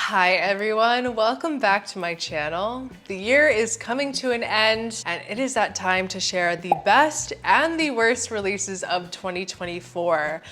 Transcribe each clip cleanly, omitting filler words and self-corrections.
Hi everyone, welcome back to my channel. The year is coming to an end and it is that time to share the best and the worst releases of 2024.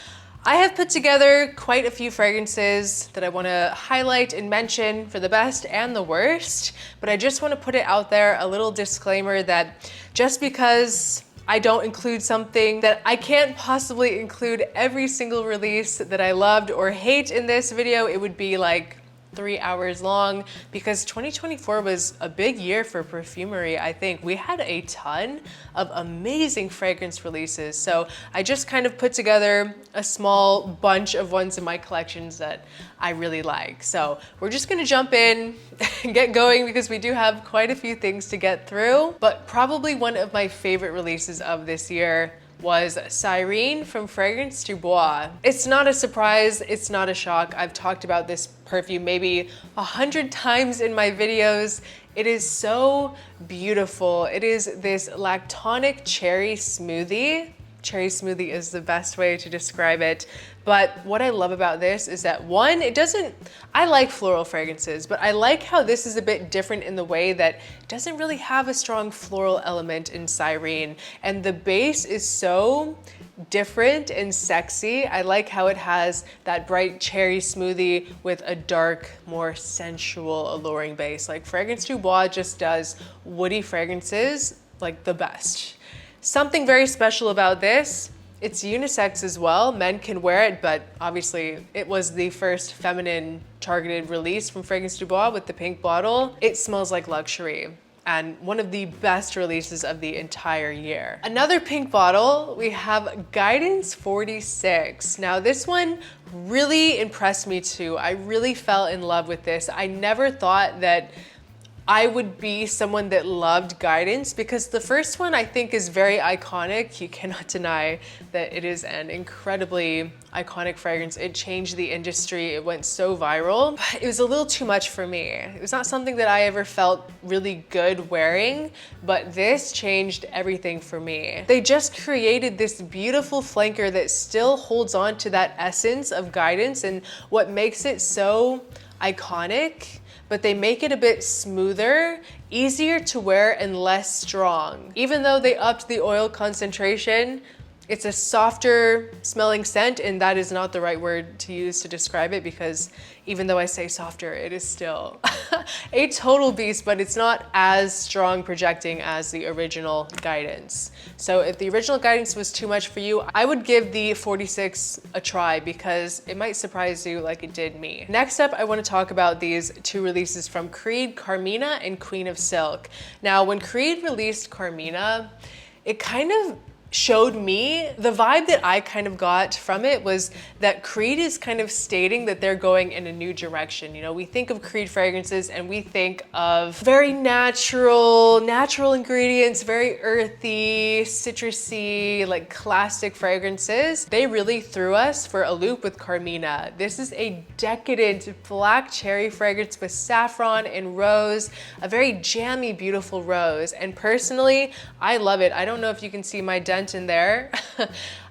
I have put together quite a few fragrances that I want to highlight and mention for the best and the worst, but I just want to put it out there, a little disclaimer that just because I don't include something, that I can't possibly include every single release that I loved or hate in this video. It would be like 3 hours long because 2024 was a big year for perfumery. I think we had a ton of amazing fragrance releases. So I just kind of put together a small bunch of ones in my collections that I really like. So we're just gonna jump in and get going because we do have quite a few things to get through. But probably one of my favorite releases of this year was Cyrene from Fragrance Du Bois. It's not a surprise, it's not a shock. I've talked about this perfume maybe 100 times in my videos. It is so beautiful. It is this lactonic cherry smoothie. Cherry smoothie is the best way to describe it. But what I love about this is that one, I like floral fragrances, but I like how this is a bit different in the way that it doesn't really have a strong floral element in Cyrene. And the base is so different and sexy. I like how it has that bright cherry smoothie with a dark, more sensual, alluring base. Like Fragrance Du Bois just does woody fragrances like the best. Something very special about this, it's unisex as well. Men can wear it, but obviously it was the first feminine targeted release from Fragrance Du Bois with the pink bottle. It smells like luxury and one of the best releases of the entire year. Another pink bottle, we have Guidance 46. Now this one really impressed me too. I really fell in love with this. I never thought that I would be someone that loved Guidance because the first one I think is very iconic. You cannot deny that it is an incredibly iconic fragrance. It changed the industry. It went so viral. But it was a little too much for me. It was not something that I ever felt really good wearing, but this changed everything for me. They just created this beautiful flanker that still holds on to that essence of Guidance and what makes it so iconic, but they make it a bit smoother, easier to wear, and less strong. Even though they upped the oil concentration, it's a softer smelling scent, and that is not the right word to use to describe it because even though I say softer, it is still a total beast, but it's not as strong projecting as the original Guidance. So if the original Guidance was too much for you, I would give the 46 a try because it might surprise you like it did me. Next up, I want to talk about these two releases from Creed, Carmina and Queen of Silk. Now, when Creed released Carmina, it kind of showed me, the vibe that I kind of got from it was that Creed is kind of stating that they're going in a new direction. You know, we think of Creed fragrances and we think of very natural ingredients, very earthy, citrusy, like classic fragrances. They really threw us for a loop with Carmina. This is a decadent black cherry fragrance with saffron and rose, a very jammy, beautiful rose. And personally, I love it. I don't know if you can see my dent in there.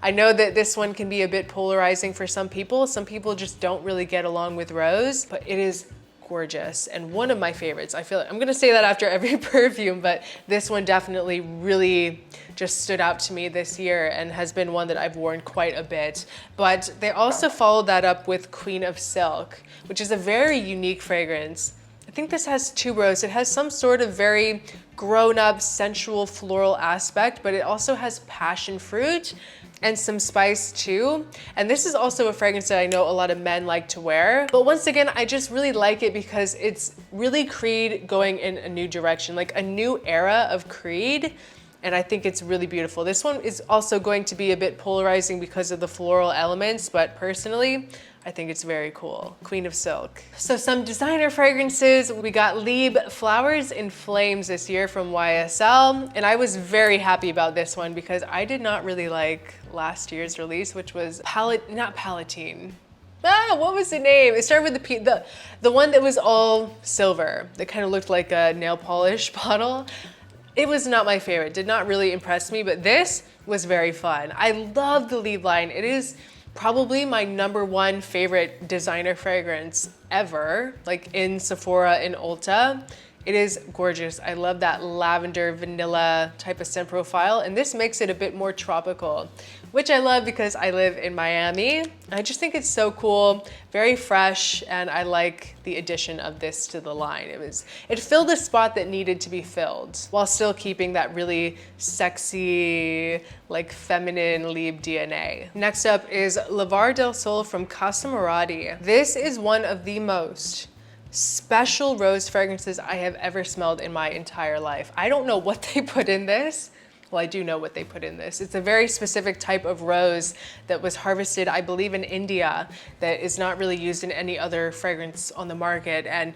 I know that this one can be a bit polarizing for some people. Some people just don't really get along with rose, but it is gorgeous and one of my favorites. I feel like I'm gonna say that after every perfume, but this one definitely really just stood out to me this year and has been one that I've worn quite a bit. But they also followed that up with Queen of Silk, which is a very unique fragrance. I think this has tuberose. It has some sort of very grown-up, sensual, floral aspect, but it also has passion fruit and some spice too. And this is also a fragrance that I know a lot of men like to wear. But once again, I just really like it because it's really Creed going in a new direction, like a new era of Creed. And I think it's really beautiful. This one is also going to be a bit polarizing because of the floral elements, but personally, I think it's very cool. Queen of Silk. So some designer fragrances. We got Lieb Flowers in Flames this year from YSL. And I was very happy about this one because I did not really like last year's release, which was not Palatine. What was the name? It started with the one that was all silver. That kind of looked like a nail polish bottle. It was not my favorite, did not really impress me, but this was very fun. I love the Lieb line. It is probably my #1 favorite designer fragrance ever, like in Sephora and Ulta. It is gorgeous. I love that lavender vanilla type of scent profile, and this makes it a bit more tropical, which I love because I live in Miami. I just think it's so cool, very fresh, and I like the addition of this to the line. It filled a spot that needed to be filled while still keeping that really sexy, like feminine Lieb DNA. Next up is Lavar del Sol from Casa Moradi. This is one of the most special rose fragrances I have ever smelled in my entire life. I don't know what they put in this. Well, I do know what they put in this. It's a very specific type of rose that was harvested, I believe, in India, that is not really used in any other fragrance on the market. And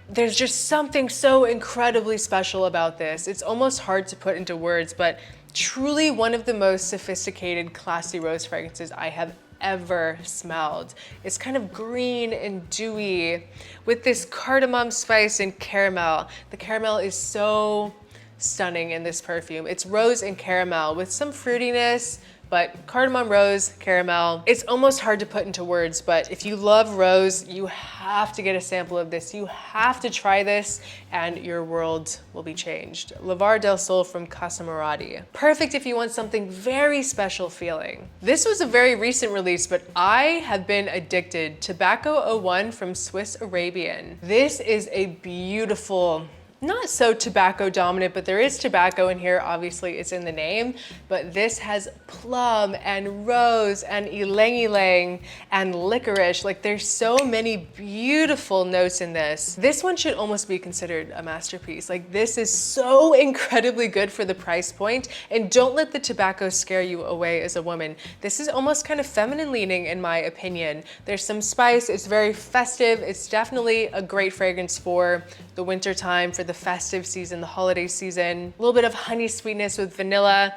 there's just something so incredibly special about this. It's almost hard to put into words, but truly one of the most sophisticated, classy rose fragrances I have ever smelled. It's kind of green and dewy with this cardamom spice and caramel. The caramel is so stunning in this perfume. It's rose and caramel with some fruitiness, but cardamom, rose, caramel. It's almost hard to put into words, but if you love rose, you have to get a sample of this. You have to try this and your world will be changed. Lavar del Sol from Casa Moradi. Perfect if you want something very special feeling. This was a very recent release, but I have been addicted. Tobacco 01 from Swiss Arabian. This is a beautiful, not so tobacco dominant, but there is tobacco in here. Obviously it's in the name, but this has plum and rose and ylang ylang and licorice. Like there's so many beautiful notes in this. This one should almost be considered a masterpiece. Like this is so incredibly good for the price point, and don't let the tobacco scare you away as a woman. This is almost kind of feminine leaning in my opinion. There's some spice, it's very festive. It's definitely a great fragrance for the winter time, for the festive season, the holiday season. A little bit of honey sweetness with vanilla,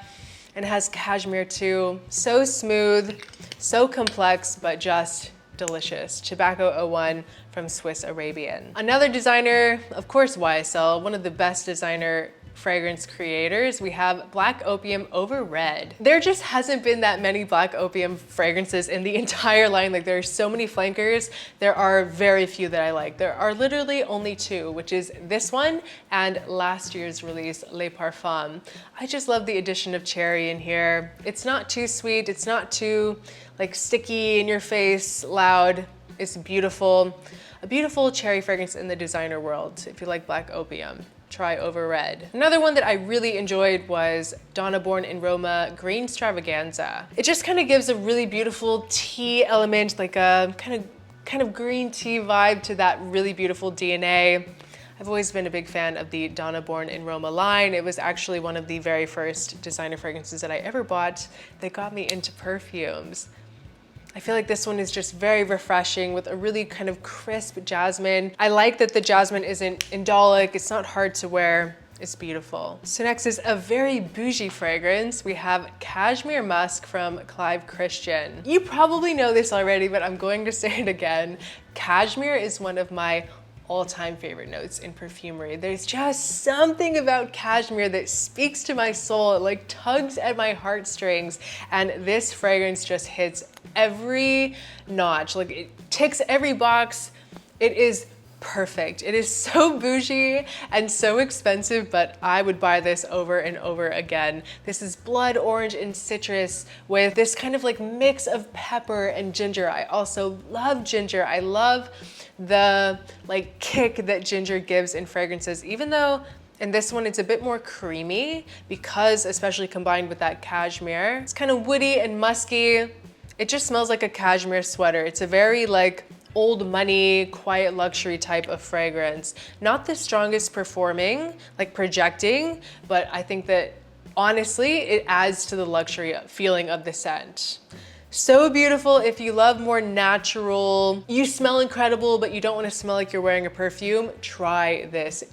and it has cashmere too. So smooth, so complex, but just delicious. Tobacco 01 from Swiss Arabian. Another designer, of course, YSL, one of the best designer fragrance creators. We have Black Opium over Red. There just hasn't been that many Black Opium fragrances in the entire line. Like there are so many flankers. There are very few that I like. There are literally only two, which is this one and last year's release, Les Parfums. I just love the addition of cherry in here. It's not too sweet. It's not too like sticky in your face, loud. It's beautiful. A beautiful cherry fragrance in the designer world. If you like Black Opium, try Over Red. Another one that I really enjoyed was Donna Born in Roma Green Stravaganza. It just kind of gives a really beautiful tea element, like a kind of green tea vibe to that really beautiful DNA. I've always been a big fan of the Donna Born in Roma line. It was actually one of the very first designer fragrances that I ever bought that got me into perfumes. I feel like this one is just very refreshing with a really kind of crisp jasmine. I like that the jasmine isn't indolic, it's not hard to wear, it's beautiful. So next is a very bougie fragrance. We have Cashmere Musk from Clive Christian. You probably know this already, but I'm going to say it again. Cashmere is one of my all-time favorite notes in perfumery. There's just something about cashmere that speaks to my soul. It like tugs at my heartstrings, and this fragrance just hits every notch. Like it ticks every box. It is perfect. It is so bougie and so expensive, but I would buy this over and over again. This is blood orange and citrus with this kind of like mix of pepper and ginger. I also love ginger. I love the like kick that ginger gives in fragrances, even though in this one it's a bit more creamy because especially combined with that cashmere. It's kind of woody and musky. It just smells like a cashmere sweater. It's a very like old money, quiet luxury type of fragrance. Not the strongest performing, like projecting, but I think that honestly, it adds to the luxury feeling of the scent. So beautiful if you love more natural, you smell incredible, but you don't want to smell like you're wearing a perfume, try this.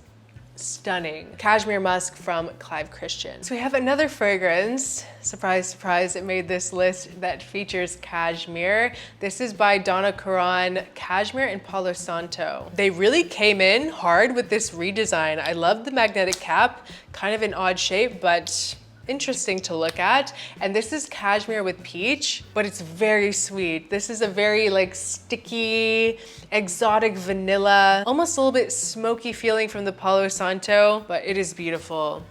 Stunning. Cashmere Musk from Clive Christian. So we have another fragrance, surprise, surprise, it made this list that features cashmere. This is by Donna Karan, Cashmere and Palo Santo. They really came in hard with this redesign. I love the magnetic cap, kind of an odd shape, but interesting to look at. And this is cashmere with peach, but it's very sweet. This is a very like sticky, exotic vanilla, almost a little bit smoky feeling from the Palo Santo, but it is beautiful.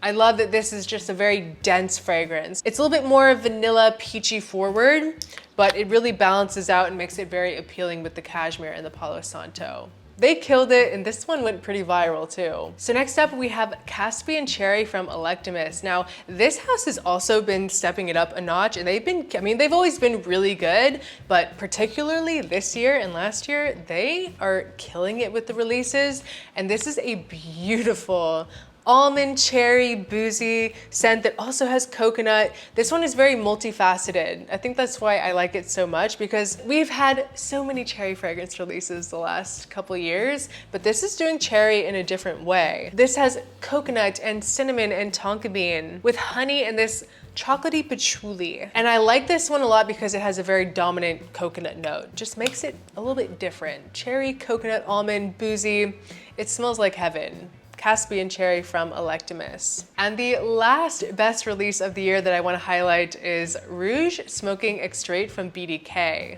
I love that this is just a very dense fragrance. It's a little bit more vanilla peachy forward, but it really balances out and makes it very appealing with the cashmere and the Palo Santo. They killed it, and this one went pretty viral too. So next up we have Caspian Cherry from Electimus. Now this house has also been stepping it up a notch, and they've always been really good, but particularly this year and last year, they are killing it with the releases. And this is a beautiful almond cherry boozy scent that also has coconut. This one is very multifaceted. I think that's why I like it so much, because we've had so many cherry fragrance releases the last couple years, but this is doing cherry in a different way. This has coconut and cinnamon and tonka bean with honey and this chocolatey patchouli. And I like this one a lot because it has a very dominant coconut note. Just makes it a little bit different. Cherry, coconut, almond, boozy. It smells like heaven. Caspian Cherry from Electimus. And the last best release of the year that I want to highlight is Rouge Smoking Extrait from BDK.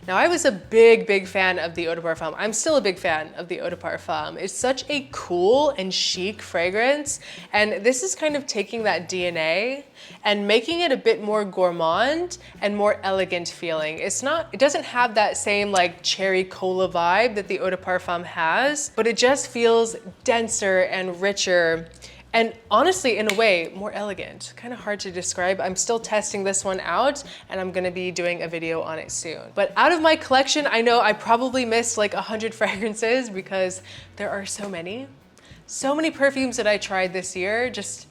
Now, I was a big fan of the Eau de Parfum. I'm still a big fan of the Eau de Parfum. It's such a cool and chic fragrance, and this is kind of taking that DNA and making it a bit more gourmand and more elegant feeling. It doesn't have that same like cherry cola vibe that the Eau de Parfum has, but it just feels denser and richer. And honestly, in a way, more elegant. Kind of hard to describe. I'm still testing this one out, and I'm gonna be doing a video on it soon. But out of my collection, I know I probably missed like 100 fragrances because there are so many perfumes that I tried this year. Just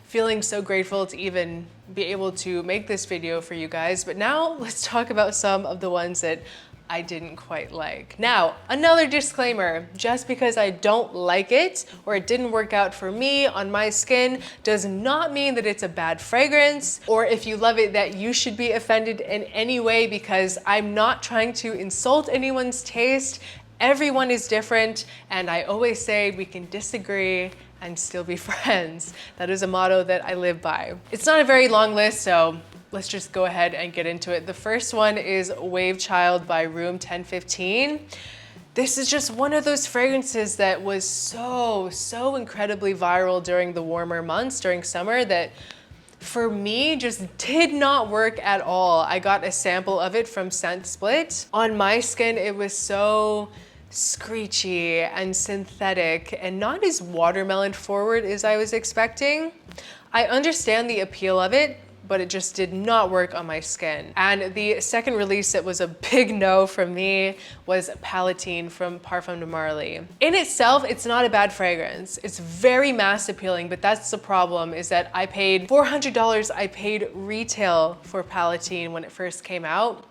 feeling so grateful to even be able to make this video for you guys. But now let's talk about some of the ones that I didn't quite like. Now, another disclaimer, just because I don't like it or it didn't work out for me on my skin does not mean that it's a bad fragrance, or if you love it that you should be offended in any way, because I'm not trying to insult anyone's taste. Everyone is different, and I always say we can disagree and still be friends. That is a motto that I live by. It's not a very long list, so let's just go ahead and get into it. The first one is Wave Child by Room 1015. This is just one of those fragrances that was so incredibly viral during the warmer months, during summer, that for me just did not work at all. I got a sample of it from Scent Split. On my skin, it was so screechy and synthetic and not as watermelon forward as I was expecting. I understand the appeal of it, but it just did not work on my skin. And the second release that was a big no from me was Palatine from Parfum de Marly. In itself, it's not a bad fragrance. It's very mass appealing, but that's the problem, is that I paid $400. I paid retail for Palatine when it first came out.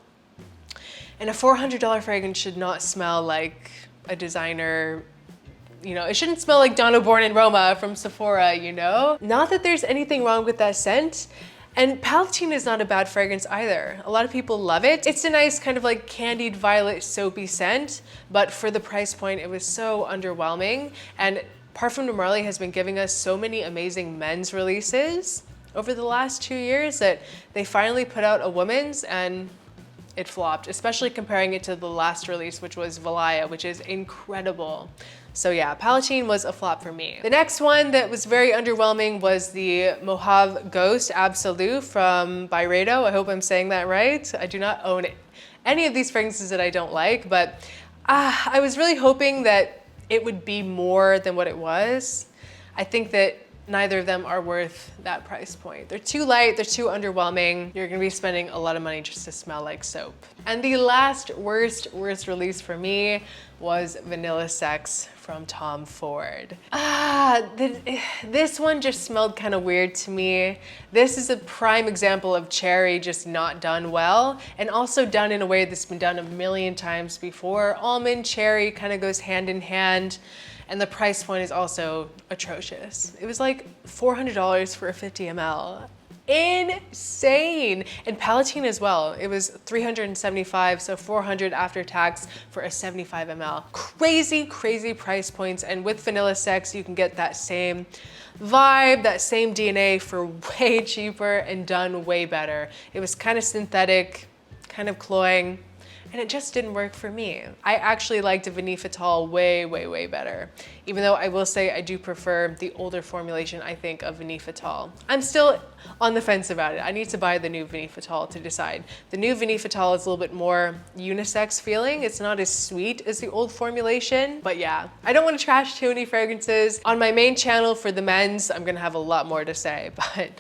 And a $400 fragrance should not smell like a designer. You know, it shouldn't smell like Donna Born in Roma from Sephora, you know? Not that there's anything wrong with that scent. And Palatine is not a bad fragrance either. A lot of people love it. It's a nice kind of like candied violet soapy scent, but for the price point, it was so underwhelming. And Parfum de Marly has been giving us so many amazing men's releases over the last 2 years that they finally put out a women's, and it flopped, especially comparing it to the last release, which was Valaya, which is incredible. So yeah, Palatine was a flop for me. The next one that was very underwhelming was the Mojave Ghost Absolute from Byredo. I hope I'm saying that right. I do not own any of these fragrances that I don't like, but I was really hoping that it would be more than what it was. I think that neither of them are worth that price point. They're too light, they're too underwhelming. You're gonna be spending a lot of money just to smell like soap. And the last worst release for me was Vanilla Sex from Tom Ford. This one just smelled kind of weird to me. This is a prime example of cherry just not done well, and also done in a way that's been done a million times before. Almond, cherry kind of goes hand in hand. And the price point is also atrocious. It was like $400 for a 50 ml. insane. And Palatine as well. It was $375, so $400 after tax for a 75 ml. Crazy, crazy price points. And with Vanilla Sex, you can get that same vibe, that same DNA for way cheaper and done way better. It was kind of synthetic, kind of cloying, and it just didn't work for me. I actually liked Vanifatol way, way, way better. Even though I will say I do prefer the older formulation, I think, of Vanifatol. I'm still on the fence about it. I need to buy the new Vanifatol to decide. The new Vanifatol is a little bit more unisex feeling. It's not as sweet as the old formulation, but yeah. I don't want to trash too many fragrances. On my main channel for the men's, I'm gonna have a lot more to say, but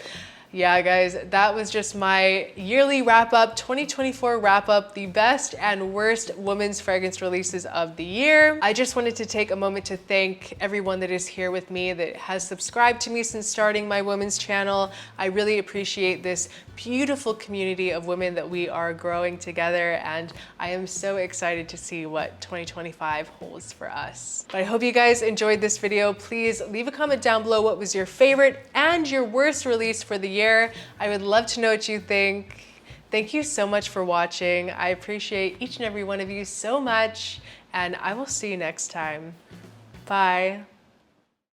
yeah, guys, that was just my yearly wrap up, 2024 wrap up, the best and worst women's fragrance releases of the year. I just wanted to take a moment to thank everyone that is here with me, that has subscribed to me since starting my women's channel. I really appreciate this beautiful community of women that we are growing together, and I am so excited to see what 2025 holds for us. But I hope you guys enjoyed this video. Please leave a comment down below what was your favorite and your worst release for the year. I would love to know what you think. Thank you so much for watching. I appreciate each and every one of you so much, and I will see you next time. Bye.